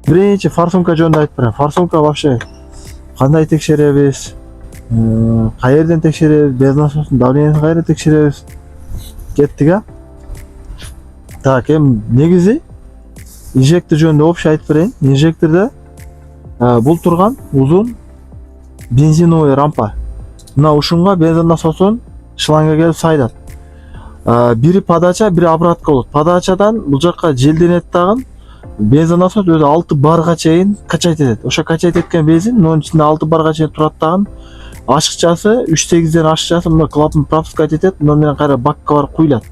Биринчи форсунка жөнүндө айтып берем. Форсунка вообще кандай текшеребиз? Каерден текшеребиз? Безнасостун давлениесин кайерде текшеребиз? Кеттик, а? Так, негизи инжектор жөнүндө общий айтып берейин. Инжектордо бул турган узун бензиновый рампа. Мына ушунга бензин насосын шланга келип сайдат. Бири подача, бири обратка болот. Подачадан бул жакка желденет дагы. Бензин насос өзү 6 барга чейин качайт этет. Ошо качайт эткен бензин мунун ичинде 6 барга чейин турат дагы. Ашыкчасы 3.8ден ашыкчасы мына клапан пропускать этет, муну менен кайра бакка барып куюлат.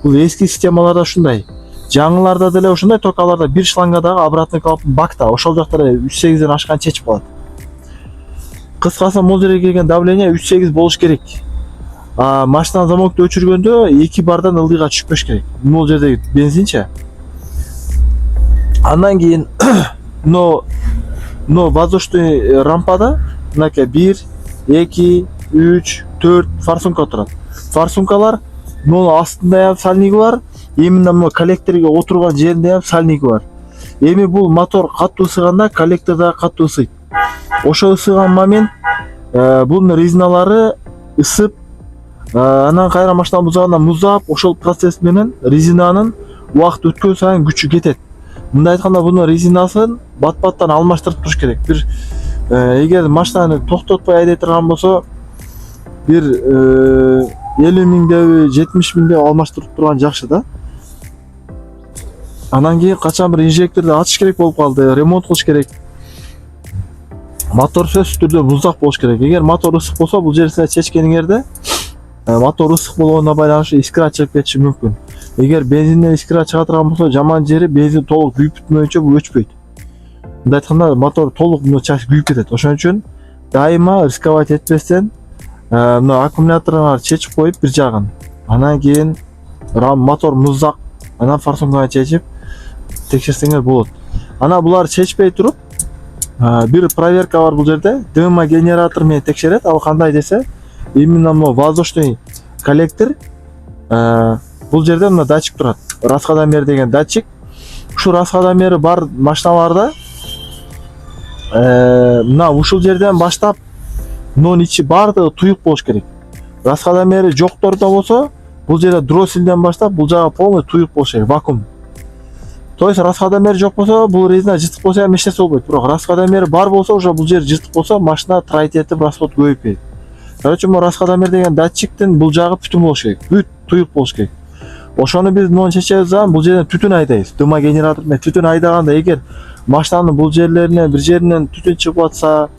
Бул эски системаларда ушундай. Жаңыларда деле ушундай, только аларда бир шлангадагы обратный клапан бакта. Ошол жакта 3.8ден ашкан чечип калат. Кыскасы бул жерге келген давление 3.8 болуш керек. Машина замокту өчүргөндө 2 бардан ылдыйга түшпөш керек. Бул жердеги бензинче. Андан кийин но воздушный рампада мынакей 1, 2, 3, 4 форсунка турат. Форсункалар мунун астында сальниги бар. Именно мына коллекторго отурган жеринде сальниги бар. Эми бул мотор катуу ысыганда коллекторда катуу ысыйт. Ошо ысыган момент бунун резиналары ысып, анан кайра машина бузганда муздап, ошол процесс менен резинанын убакыт өткөн сайын күчү кетет. Мындай айтканда бунун резинасын бат-баттан алмаштырып туруш керек. Бир эгер машинаны токтотпой айдай турган болсо, бир 50 миңдеби, 70 миңдеби алмаштырып турган жакшы да. Анан кийин качан бир инжекторду ачыш керек болуп калды, ремонт кылыш керек. Мотор сөзсүз түрдө муздак болуш керек. Эгер мотор ысык болсо, бул жерсине чечкениңерде мотор ысык болгонуна байланыштуу искра чыгып кетиши мүмкүн. Эгер бензинден искра чыга турган болсо, жаман жери бензин толук күйүп бүтмөйүнчө бул өчпөйт. Мындай айтканда мотор толук чачып күйүп кетет. Ошон үчүн дайыма рисковать этпестен мына аккумуляторуңарды чечип коюп бир жагын. Анан кийин мотор муздак, анан форсунканы чечип текшерсеңер болот. Анан буларды чечпей туруп, бир проверка бар бул жерде. ДМА генератор менен текшерет. Ал кандай десе, именно могу воздушный коллектор. Бул жерде мына датчик турат. Расходомер деген датчик. Ушу расходомери бар машиналарда мына ушул жерден баштап мунун ичи бардыгы туюк болуш керек. Расходомери жоктордо болсо, бул жерде дросселден баштап бул жагы полный туюк болуш керек, вакуум. То есть расходомери жок болсо, бул резина жыртык болсо эч нерсе болбойт. Бирок расходомери бар болсо, уже бул жер жыртык болсо, машина трайт этип расход көбөйүп кетет. Короче, бул расходомер деген датчиктин бул жагы бүтүн болуш керек, бүт туюк болуш керек. Ошону биз муну чечебиз да, бул жерден түтүн айдайбыз. Дыма генератор менен түтүн айдаганда, эгер машинанын бул жерлеринен бир жеринен түтүн чыгып атса,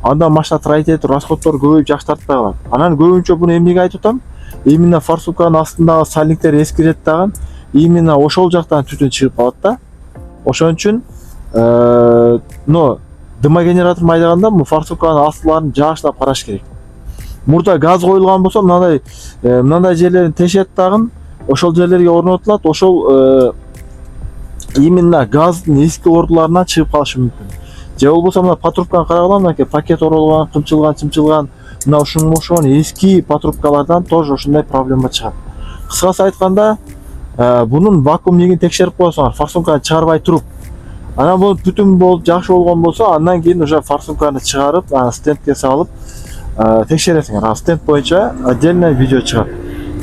анда машина трайт этип расходдор көбөйүп жакшы тартпай калат. Анан көбүнчө буну эмнеге айтып атам? Именно форсунканын астындагы сальниктер эскирет дагы, именно ошол жактан түтүн чыгып калат да. Ошон үчүн дыма генератор айдаганда бул форсунканын астыларын жагычлап караш керек. Мурда газ коюлган болсо, мындай жерлерин тешет дагы, ошол жерлерге орнотулат. Ошол именно газдын эски ордуларынан чыгып калышы мүмкүн. Же болбосо мына патрубканы караганда, мынакей пакет оролгон, кымчылган, мына ушунун эски патрубкалардан тоже ушундай проблема чыгат. Кыскасы айтканда, бунун вакуумнигин текшерип коесуңар, форсунканы чыгарбай туруп. Анан бул бүтүн болуп жакшы болгон болсо, андан кийин уже форсунканы чыгарып, стендке салып текшересиңер. Стенд боюнча отдельно видео чыгат.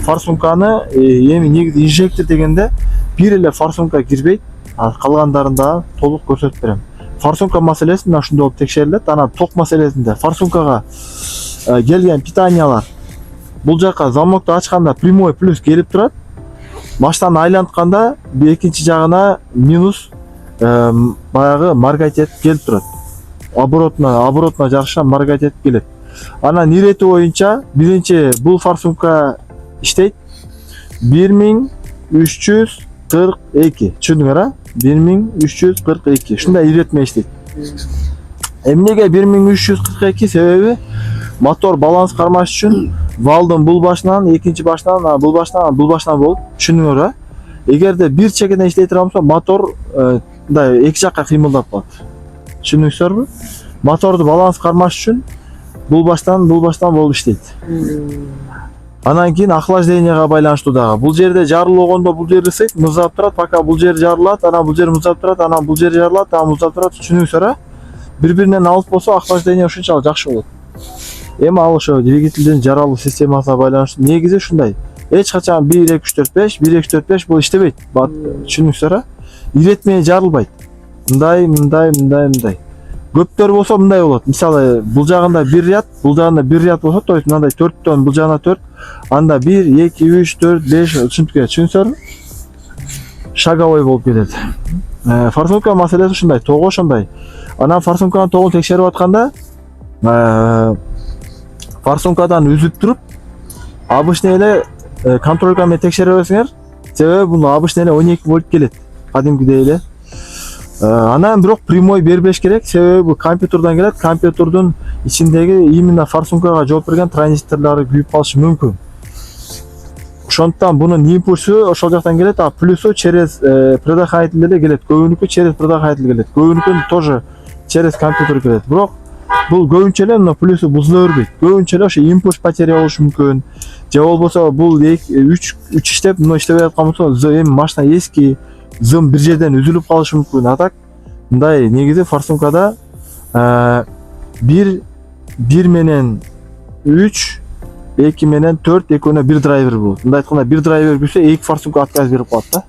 Форсунканы эми негизи инжектор дегенде бир эле форсунка кирбейт, калгандарында толук көрсөтүп берем. Форсунка маселеси мына ушундай болуп текшерилет. Анан ток маселесинде форсункага келген питаниялар бул жака замокту ачканда прямой плюс келип турат. Машинаны айлантканда экинчи жагына минус баягы маргать этип келип турат. Оборотуна жараша маргать этип келет. Анан ирети боюнча биринчи бул форсунка иштейт 1342. Түшүндүңөр, а? 1342. Ушундай иретме иштейт. Эмнеге 1342? Себеби мотор баланс кармаш үчүн валдын бул башынан, экинчи башынан, бул башынан болуп, түшүндүңөр, а? Эгерде бир чекеден иштей турган болсо, мотор мындай эки жакка кыймылдап калат. Түшүндүңүзбү? Моторду баланс кармаш үчүн бул баштан болуп иштейт. Анан кийин охлаждениега байланыштуу дагы. Бул жерде жарылгондо бул жер ысыйт, муздап турат, пока бул жер жарылат, анан бул жер муздап турат, анан бул жер жарылат, анан муздап турат. Түшүнүңүздөр а? Бири-биринен алыс болсо охлаждение ушунчалык жакшы болот. Эми ал ошо двигательдин жаралуу системасына байланыштуу. Негизи ушундай. Эч качан 1 2 3 4 5, 1 2 3 4 5 бул иштебейт. Түшүнүңүздөр а? Иретмей жарылбайт. Мындай. Көптөр болсо мындай болот. Мисалы, бул жагында 1 ряд, бул жагында 1 ряд болсо, то есть мындай 4төн бул жагына 4, анда 1 2 3 4 5 ушинтип кетет. Түшүнсөңүздөр? Шаговой болуп кетет. Форсунка маселеси ушундай, тогу ошондой. Анан форсунканын тогун текшерип атканда, форсункадан үзүп туруп, обычный эле контролка менен текшере берсеңер, себеби бул обычный эле 12 вольт келет. Кадимкидей эле. Анан бирок прямой бербеш керек, себеби бул компьютерден келет. Компьютердун ичиндеги именно форсункага жооп берген транзисторлору күйүп калышы мүмкүн. Ошондуктан бунун импульсу ошол жактан келет, а плюсу через предохранитель эле келет. Көбүнүкү через предохранитель келет. Көбүнүкү тоже через компьютер келет. Бирок бул көбүнчө эле мына плюсу бузула бербейт. Көбүнчө эле ошо импульс потеря болушу мүмкүн. Же болбосо бул 3 иштеп, мына иштебей аткан болсо, эми машина эски, зым бир жерден үзүлүп калышы мүмкүн. А так мындай негизи форсункада 1 менен 3, 2 менен 4 экөөнө бир драйвер болот. Мындай айтканда бир драйвер күйсө 2 форсунка отказ берип коет да.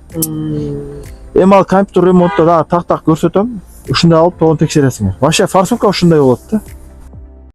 Эми ал компьютер ремонтто да так көрсөтөм. Ушундай алып тогун текшересиңер. Вообще форсунка ушундай болот да.